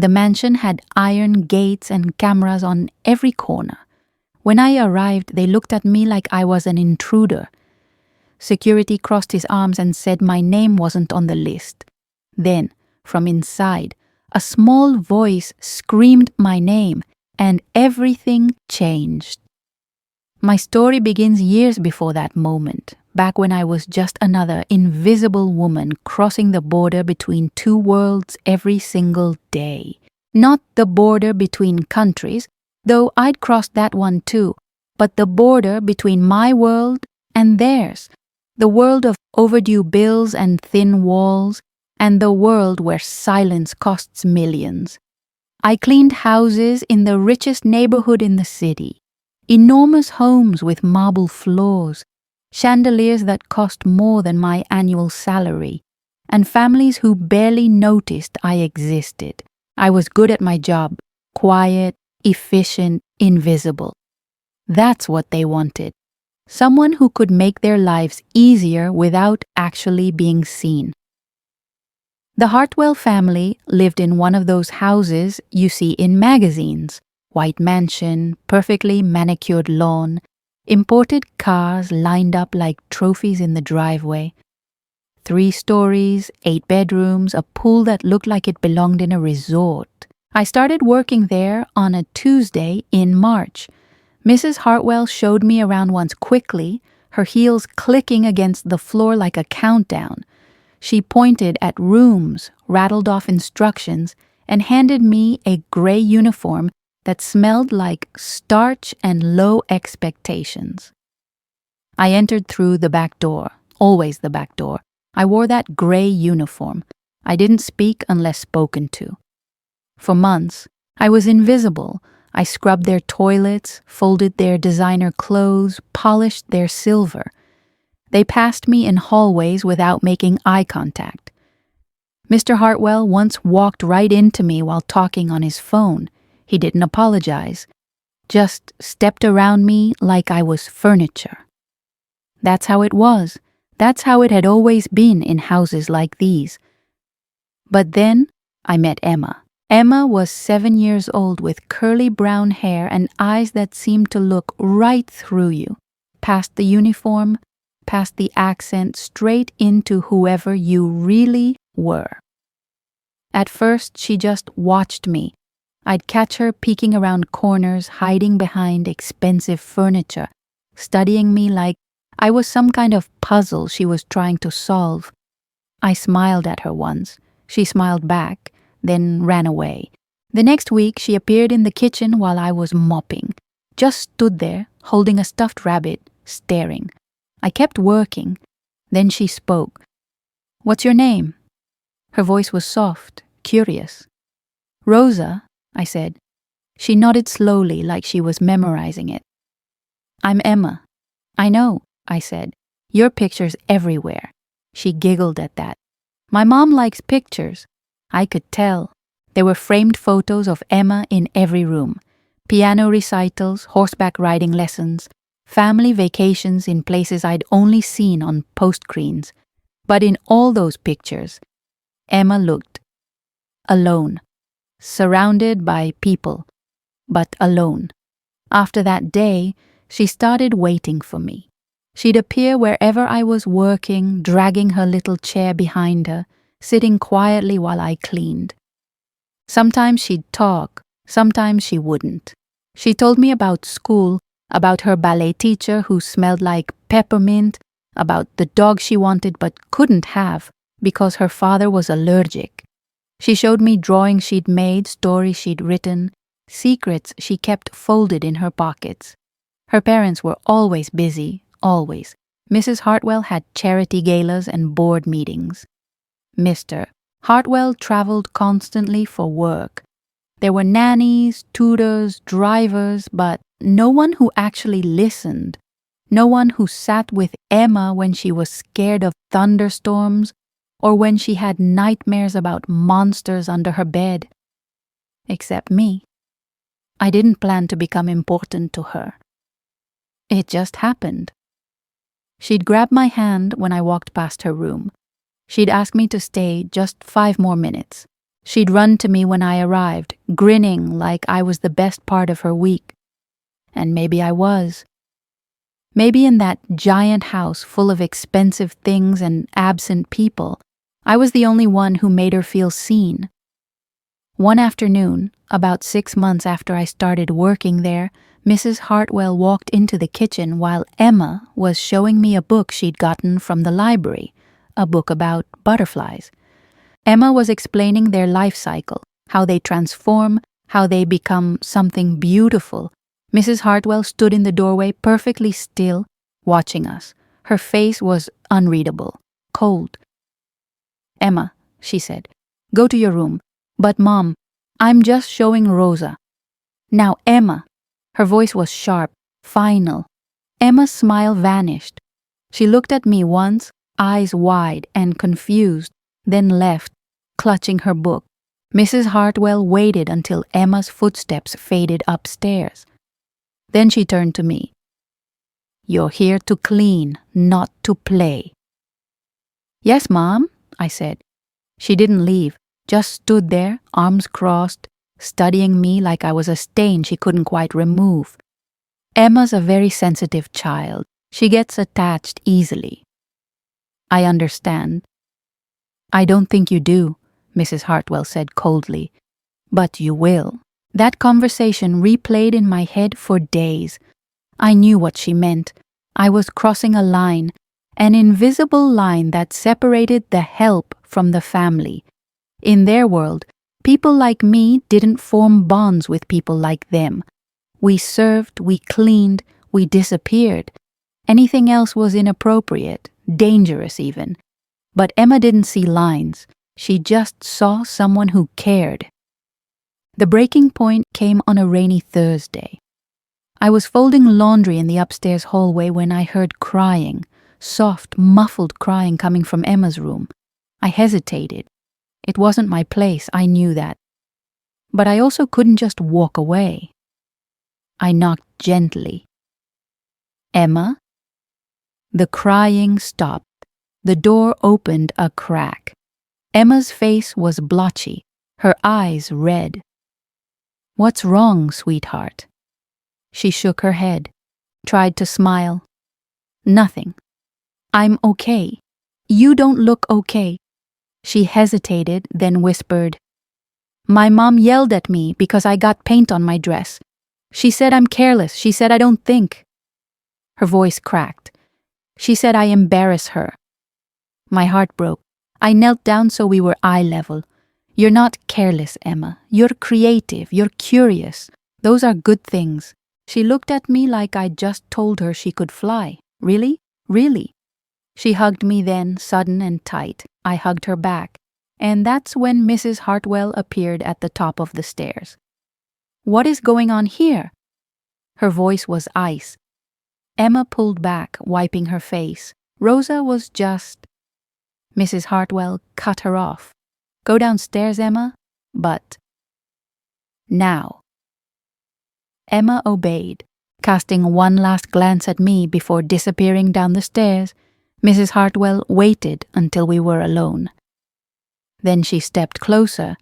The mansion had iron gates and cameras on every corner. When I arrived, they looked at me like I was an intruder. Security crossed his arms and said my name wasn't on the list. Then, from inside, a small voice screamed my name, and everything changed. My story begins years before that moment, back when I was just another invisible woman crossing the border between two worlds every single day. Not the border between countries, though I'd crossed that one too, but the border between my world and theirs. The world of overdue bills and thin walls, and the world where silence costs millions. I cleaned houses in the richest neighborhood in the city. Enormous homes with marble floors, chandeliers that cost more than my annual salary, and families who barely noticed I existed. I was good at my job, quiet, efficient, invisible. That's what they wanted. Someone who could make their lives easier without actually being seen. The Hartwell family lived in one of those houses you see in magazines. White mansion, perfectly manicured lawn, imported cars lined up like trophies in the driveway. 3 stories, 8 bedrooms, a pool that looked like it belonged in a resort. I started working there on a Tuesday in March. Mrs. Hartwell showed me around once quickly, her heels clicking against the floor like a countdown. She pointed at rooms, rattled off instructions, and handed me a gray uniform that smelled like starch and low expectations. I entered through the back door, always the back door. I wore that gray uniform. I didn't speak unless spoken to. For months, I was invisible. I scrubbed their toilets, folded their designer clothes, polished their silver. They passed me in hallways without making eye contact. Mr. Hartwell once walked right into me while talking on his phone. He didn't apologize, just stepped around me like I was furniture. That's how it was. That's how it had always been in houses like these. But then I met Emma. Emma was 7 years old with curly brown hair and eyes that seemed to look right through you, past the uniform, past the accent, straight into whoever you really were. At first, she just watched me. I'd catch her peeking around corners, hiding behind expensive furniture, studying me like I was some kind of puzzle she was trying to solve. I smiled at her once. She smiled back, then ran away. The next week, she appeared in the kitchen while I was mopping. Just stood there, holding a stuffed rabbit, staring. I kept working. Then she spoke. "What's your name?" Her voice was soft, curious. "Rosa," I said. She nodded slowly like she was memorizing it. "I'm Emma." "I know," I said. "Your picture's everywhere." She giggled at that. "My mom likes pictures." I could tell. There were framed photos of Emma in every room. Piano recitals, horseback riding lessons, family vacations in places I'd only seen on postscreens. But in all those pictures, Emma looked alone. Surrounded by people, but alone. After that day, she started waiting for me. She'd appear wherever I was working, dragging her little chair behind her, sitting quietly while I cleaned. Sometimes she'd talk, sometimes she wouldn't. She told me about school, about her ballet teacher who smelled like peppermint, about the dog she wanted but couldn't have because her father was allergic. She showed me drawings she'd made, stories she'd written, secrets she kept folded in her pockets. Her parents were always busy, always. Mrs. Hartwell had charity galas and board meetings. Mr. Hartwell traveled constantly for work. There were nannies, tutors, drivers, but no one who actually listened. No one who sat with Emma when she was scared of thunderstorms or when she had nightmares about monsters under her bed. Except me. I didn't plan to become important to her. It just happened. She'd grab my hand when I walked past her room. She'd ask me to stay just 5 more minutes, She'd run to me when I arrived, grinning like I was the best part of her week. And maybe I was. Maybe in that giant house full of expensive things and absent people, I was the only one who made her feel seen. One afternoon, about 6 months after I started working there, Mrs. Hartwell walked into the kitchen while Emma was showing me a book she'd gotten from the library, a book about butterflies. Emma was explaining their life cycle, how they transform, how they become something beautiful. Mrs. Hartwell stood in the doorway perfectly still, watching us. Her face was unreadable, cold. "Emma," she said, "go to your room. But Mom, I'm just showing Rosa." "Now, Emma." Her voice was sharp, final. Emma's smile vanished. She looked at me once, eyes wide and confused, then left, clutching her book. Mrs. Hartwell waited until Emma's footsteps faded upstairs. Then she turned to me. "You're here to clean, not to play." "Yes, Mom," I said. She didn't leave, just stood there, arms crossed, studying me like I was a stain she couldn't quite remove. Emma's a very sensitive child. She gets attached easily. "I understand." "I don't think you do," Mrs. Hartwell said coldly. "But you will." That conversation replayed in my head for days. I knew what she meant. I was crossing a line, an invisible line that separated the help from the family. In their world, people like me didn't form bonds with people like them. We served, we cleaned, we disappeared. Anything else was inappropriate, dangerous even. But Emma didn't see lines. She just saw someone who cared. The breaking point came on a rainy Thursday. I was folding laundry in the upstairs hallway when I heard crying, soft, muffled crying coming from Emma's room. I hesitated. It wasn't my place, I knew that. But I also couldn't just walk away. I knocked gently. "Emma?" The crying stopped. The door opened a crack. Emma's face was blotchy, her eyes red. "What's wrong, sweetheart?" She shook her head, tried to smile. "Nothing. I'm okay. You don't look okay." She hesitated, then whispered, "My mom yelled at me because I got paint on my dress. She said I'm careless. She said I don't think." Her voice cracked. She said I embarrass her. My heart broke. I knelt down so we were eye level. "You're not careless, Emma. You're creative. You're curious. Those are good things." She looked at me like I'd just told her she could fly. "Really? Really?" She hugged me then, sudden and tight. I hugged her back. And that's when Mrs. Hartwell appeared at the top of the stairs. "What is going on here?" Her voice was ice. Emma pulled back, wiping her face. Rosa was just... Mrs. Hartwell cut her off. "Go downstairs, Emma, but..." "Now." Emma obeyed, casting one last glance at me before disappearing down the stairs. Mrs. Hartwell waited until we were alone. Then she stepped closer.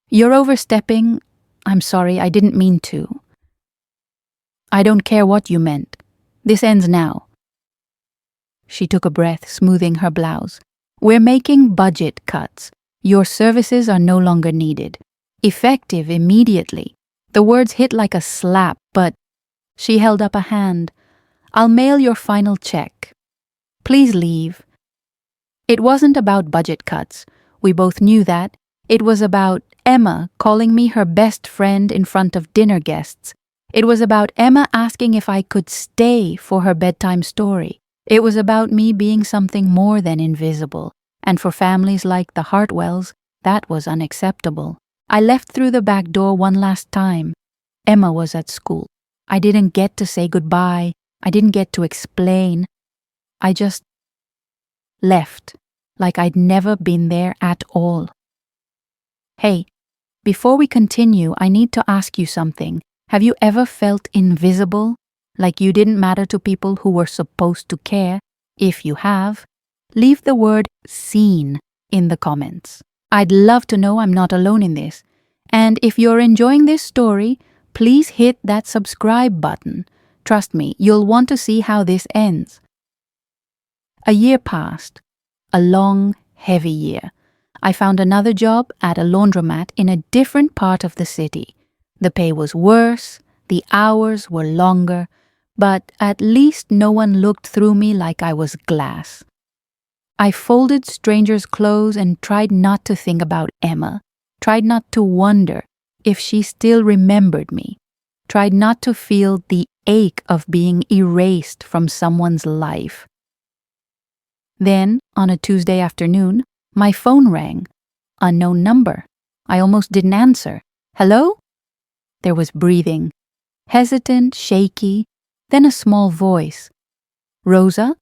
"You're overstepping. I'm sorry, I didn't mean to." "I don't care what you meant. This ends now." She took a breath, smoothing her blouse. "We're making budget cuts. Your services are no longer needed. Effective immediately." The words hit like a slap, but she held up a hand. "I'll mail your final check. Please leave." It wasn't about budget cuts. We both knew that. It was about Emma calling me her best friend in front of dinner guests. It was about Emma asking if I could stay for her bedtime story. It was about me being something more than invisible. And for families like the Hartwells, that was unacceptable. I left through the back door one last time. Emma was at school. I didn't get to say goodbye. I didn't get to explain. I just left, like I'd never been there at all. Hey, before we continue, I need to ask you something. Have you ever felt invisible? Like you didn't matter to people who were supposed to care? If you have, leave the word "seen" in the comments. I'd love to know I'm not alone in this. And if you're enjoying this story, please hit that subscribe button. Trust me, you'll want to see how this ends. A year passed. A long, heavy year. I found another job at a laundromat in a different part of the city. The pay was worse, the hours were longer, but at least no one looked through me like I was glass. I folded strangers' clothes and tried not to think about Emma, tried not to wonder if she still remembered me, tried not to feel the ache of being erased from someone's life. Then, on a Tuesday afternoon, my phone rang. Unknown number. I almost didn't answer. Hello? There was breathing. Hesitant, shaky, then a small voice. Rosa?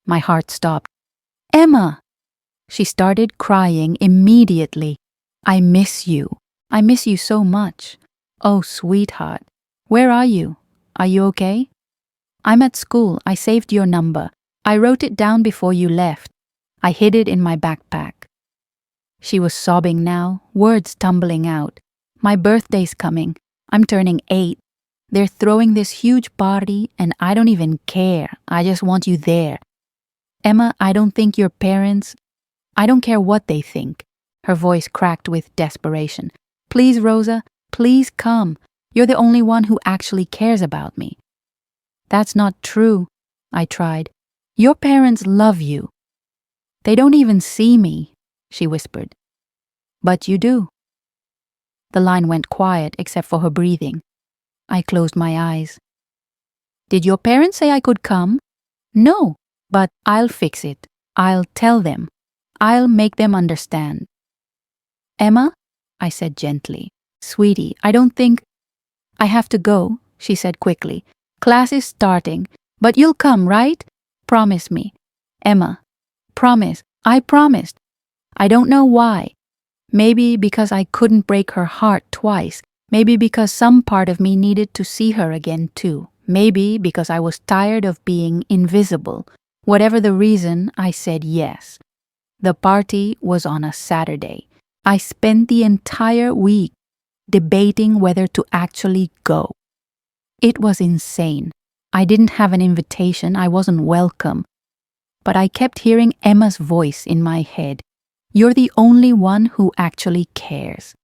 My heart stopped. Emma! She started crying immediately. I miss you. I miss you so much. Oh, sweetheart. Where are you? Are you okay? I'm at school. I saved your number. I wrote it down before you left. I hid it in my backpack. She was sobbing now, words tumbling out. My birthday's coming. I'm turning 8. They're throwing this huge party and I don't even care. I just want you there. Emma, I don't think your parents... I don't care what they think. Her voice cracked with desperation. Please, Rosa, please come. You're the only one who actually cares about me. That's not true, I tried. Your parents love you. They don't even see me, she whispered. But you do. The line went quiet except for her breathing. I closed my eyes. Did your parents say I could come? No, but I'll fix it. I'll tell them. I'll make them understand. Emma, I said gently. Sweetie, I don't think... I have to go, she said quickly. Class is starting, but you'll come, right? Promise me. Emma, promise. I promised. I don't know why. Maybe because I couldn't break her heart twice. Maybe because some part of me needed to see her again too. Maybe because I was tired of being invisible. Whatever the reason, I said yes. The party was on a Saturday. I spent the entire week debating whether to actually go. It was insane. I didn't have an invitation. I wasn't welcome. But I kept hearing Emma's voice in my head. You're the only one who actually cares.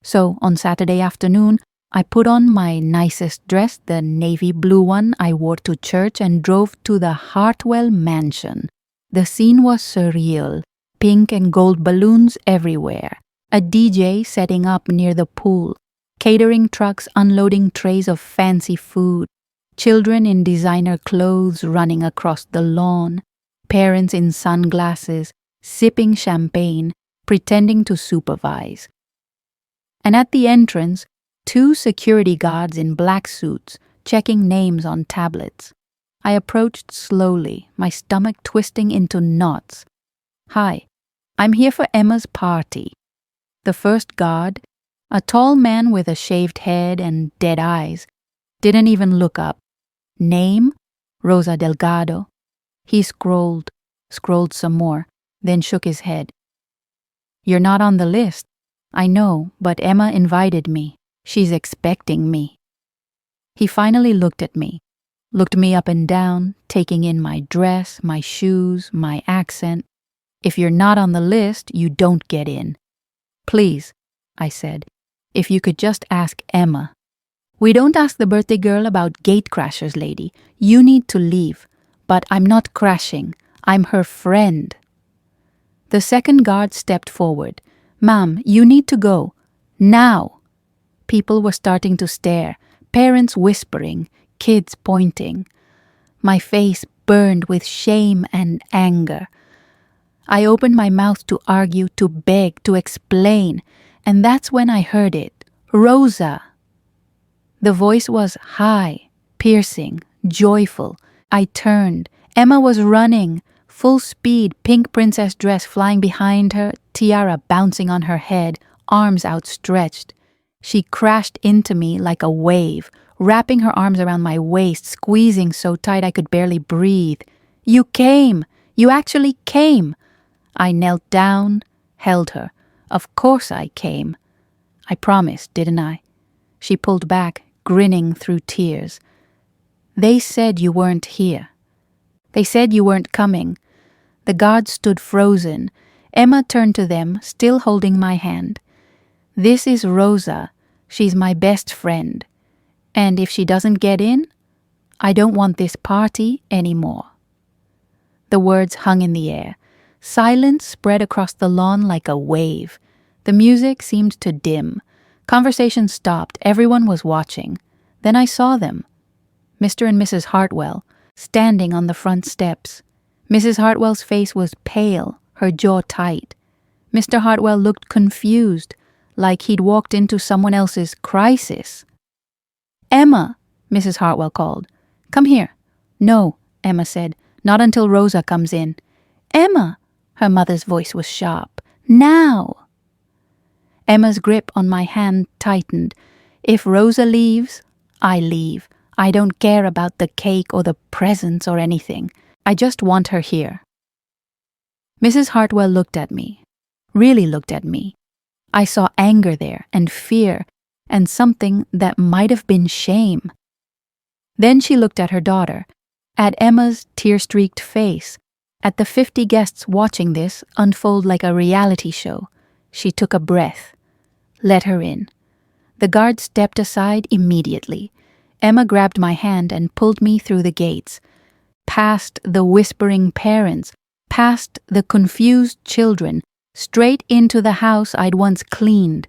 So on Saturday afternoon, I put on my nicest dress, the navy blue one I wore to church, and drove to the Hartwell mansion. The scene was surreal, pink and gold balloons everywhere, a DJ setting up near the pool, catering trucks unloading trays of fancy food, children in designer clothes running across the lawn, parents in sunglasses, sipping champagne, pretending to supervise. And at the entrance, 2 security guards in black suits checking names on tablets. I approached slowly, my stomach twisting into knots. Hi, I'm here for Emma's party. The first guard, a tall man with a shaved head and dead eyes, didn't even look up. Name? Rosa Delgado. He scrolled some more, then shook his head. You're not on the list. I know, but Emma invited me. She's expecting me. He finally looked at me, looked me up and down, taking in my dress, my shoes, my accent. If you're not on the list, you don't get in. Please, I said, if you could just ask Emma. We don't ask the birthday girl about gate crashers, lady. You need to leave. But I'm not crashing. I'm her friend. The second guard stepped forward. Ma'am, you need to go. Now. People were starting to stare, parents whispering, kids pointing. My face burned with shame and anger. I opened my mouth to argue, to beg, to explain, and that's when I heard it. Rosa. The voice was high, piercing, joyful. I turned. Emma was running, full speed, pink princess dress flying behind her, tiara bouncing on her head, arms outstretched. She crashed into me like a wave, wrapping her arms around my waist, squeezing so tight I could barely breathe. You came! You actually came! I knelt down, held her. Of course I came. I promised, didn't I? She pulled back, grinning through tears. They said you weren't here. They said you weren't coming. The guards stood frozen. Emma turned to them, still holding my hand. This is Rosa. She's my best friend. And if she doesn't get in, I don't want this party anymore. The words hung in the air. Silence spread across the lawn like a wave. The music seemed to dim. Conversation stopped. Everyone was watching. Then I saw them. Mr. and Mrs. Hartwell, standing on the front steps. Mrs. Hartwell's face was pale, her jaw tight. Mr. Hartwell looked confused, like he'd walked into someone else's crisis. Emma, Mrs. Hartwell called. Come here. No, Emma said. Not until Rosa comes in. Emma, her mother's voice was sharp. Now. Emma's grip on my hand tightened. If Rosa leaves, I leave. I don't care about the cake or the presents or anything. I just want her here. Mrs. Hartwell looked at me, really looked at me. I saw anger there and fear and something that might have been shame. Then she looked at her daughter, at Emma's tear-streaked face, at the 50 guests watching this unfold like a reality show. She took a breath. Let her in. The guard stepped aside immediately. Emma grabbed my hand and pulled me through the gates, past the whispering parents, past the confused children, straight into the house I'd once cleaned.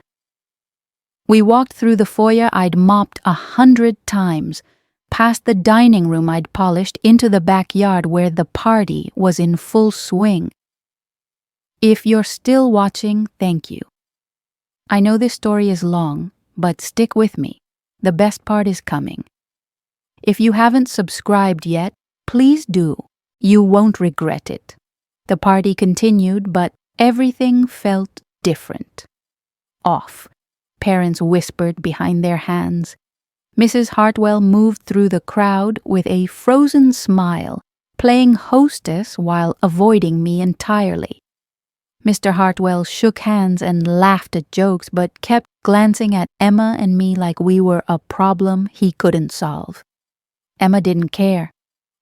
We walked through the foyer I'd mopped 100 times, past the dining room I'd polished, into the backyard where the party was in full swing. If you're still watching, thank you. I know this story is long, but stick with me. The best part is coming. If you haven't subscribed yet, please do. You won't regret it. The party continued, but everything felt different. Off. Parents whispered behind their hands. Mrs. Hartwell moved through the crowd with a frozen smile, playing hostess while avoiding me entirely. Mr. Hartwell shook hands and laughed at jokes, but kept glancing at Emma and me like we were a problem he couldn't solve. Emma didn't care.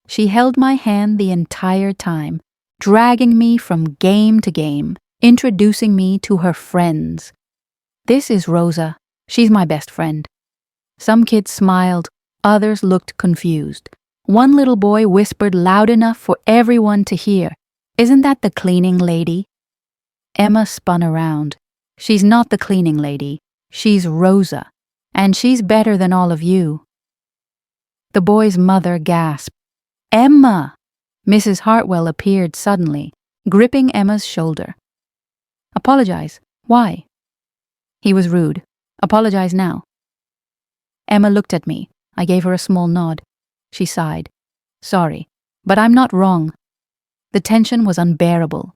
She held my hand the entire time, dragging me from game to game, introducing me to her friends. This is Rosa. She's my best friend. Some kids smiled, others looked confused. One little boy whispered loud enough for everyone to hear, "Isn't that the cleaning lady?" Emma spun around. She's not the cleaning lady. She's Rosa, and she's better than all of you. The boy's mother gasped. Emma! Mrs. Hartwell appeared suddenly, gripping Emma's shoulder. Apologize. Why? He was rude. Apologize now. Emma looked at me. I gave her a small nod. She sighed. Sorry, but I'm not wrong. The tension was unbearable.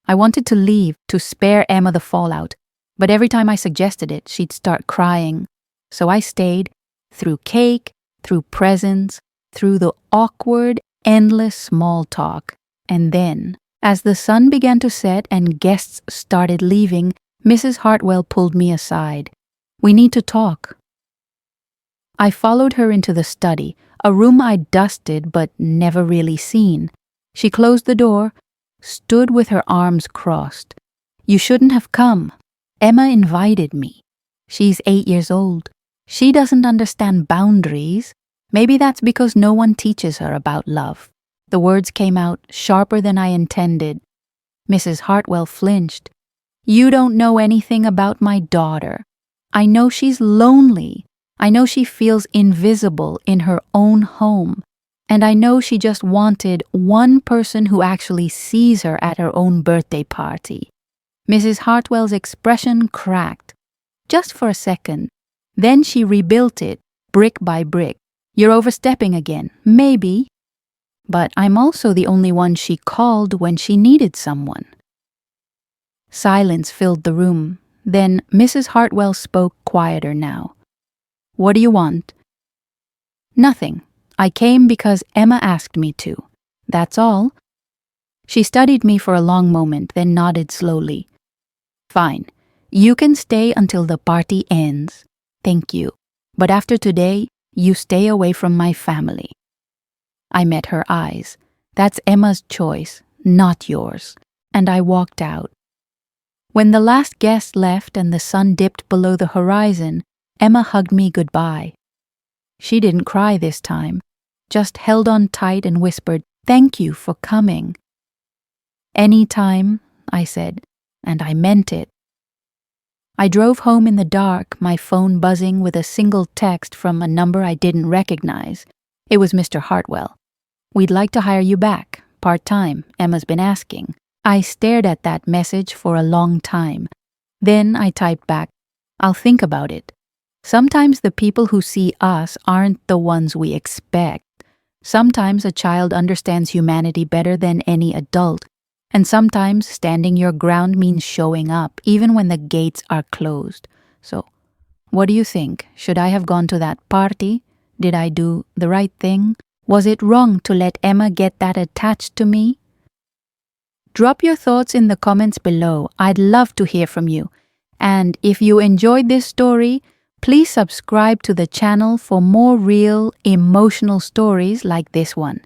I wanted to leave, to spare Emma the fallout, but every time I suggested it, she'd start crying. So I stayed, through cake, through presents, through the awkward, endless small talk. And then, as the sun began to set and guests started leaving, Mrs. Hartwell pulled me aside. We need to talk. I followed her into the study, a room I'd dusted but never really seen. She closed the door, stood with her arms crossed. You shouldn't have come. Emma invited me. She's 8 years old. She doesn't understand boundaries. Maybe that's because no one teaches her about love. The words came out sharper than I intended. Mrs. Hartwell flinched. You don't know anything about my daughter. I know she's lonely. I know she feels invisible in her own home. And I know she just wanted one person who actually sees her at her own birthday party. Mrs. Hartwell's expression cracked, just for a second. Then she rebuilt it, brick by brick. You're overstepping again, maybe. But I'm also the only one she called when she needed someone. Silence filled the room. Then Mrs. Hartwell spoke quieter now. What do you want? Nothing. I came because Emma asked me to. That's all. She studied me for a long moment, then nodded slowly. Fine. You can stay until the party ends. Thank you. But after today, you stay away from my family. I met her eyes. That's Emma's choice, not yours. And I walked out. When the last guest left and the sun dipped below the horizon, Emma hugged me goodbye. She didn't cry this time, just held on tight and whispered, "Thank you for coming." "Anytime," I said, and I meant it. I drove home in the dark, my phone buzzing with a single text from a number I didn't recognize. It was Mr. Hartwell. "We'd like to hire you back, part-time, Emma's been asking." I stared at that message for a long time. Then I typed back, "I'll think about it." Sometimes the people who see us aren't the ones we expect. Sometimes a child understands humanity better than any adult. And sometimes standing your ground means showing up, even when the gates are closed. So, what do you think? Should I have gone to that party? Did I do the right thing? Was it wrong to let Emma get that attached to me? Drop your thoughts in the comments below. I'd love to hear from you. And if you enjoyed this story, please subscribe to the channel for more real, emotional stories like this one.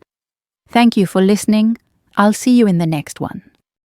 Thank you for listening. I'll see you in the next one.